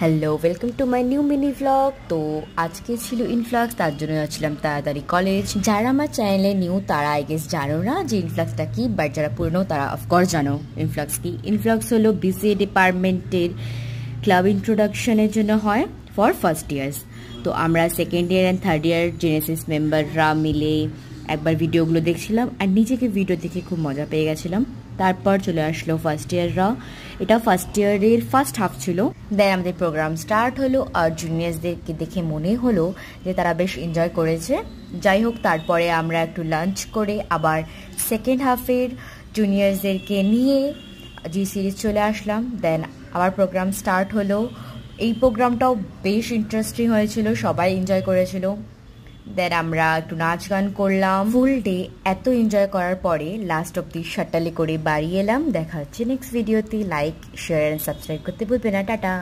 Hello, welcome to my new mini vlog. তো আজকে ছিল ইনফ্লাক্স, তার জন্য যাচ্ছিলাম তাড়াতাড়ি কলেজ। যারা আমার চ্যানেলে নিউ তারা আই গেস জানো না যে ইনফ্লাক্সটা কি, বাট যারা পুরনো তারা অফকোর্স জানো ইনফ্লাক্স কি। ইনফ্লাক্স হলো বিসিএ ডিপার্টমেন্টের ক্লাব ইন্ট্রোডাকশনের জন্য হয় ফর ফার্স্ট ইয়ার্স। তো আমরা second year and third year Genesis মেম্বাররা মিলে একবার ভিডিওগুলো দেখছিলাম আর নিজেকে ভিডিও দেখে খুব মজা পেয়ে গেছিলাম। তারপর চলে আসলো ফার্স্ট ইয়াররা। এটা ফার্স্ট ইয়ারের ফার্স্ট হাফ ছিল। দেন আমাদের প্রোগ্রাম স্টার্ট হলো আর জুনিয়র্সদেরকে দেখে মনে হলো যে তারা বেশ এনজয় করেছে। যাই হোক, তারপরে আমরা একটু লাঞ্চ করে আবার সেকেন্ড হাফের জুনিয়র্সদেরকে নিয়ে জি সিরিজ চলে আসলাম। দেন আবার প্রোগ্রাম স্টার্ট হলো। এই প্রোগ্রামটাও বেশ ইন্টারেস্টিং হয়েছিল, সবাই এনজয় করেছিল। দেন আমরা একটু নাচ গান করলাম। ফুল ডে এত এনজয় করার পরে লাস্ট অব্দি শাটালে করে বাড়ি এলাম। দেখা হচ্ছে নেক্সট ভিডিওতে। লাইক, শেয়ার অ্যান্ড সাবস্ক্রাইব করতে ভুলবে না। টাটা।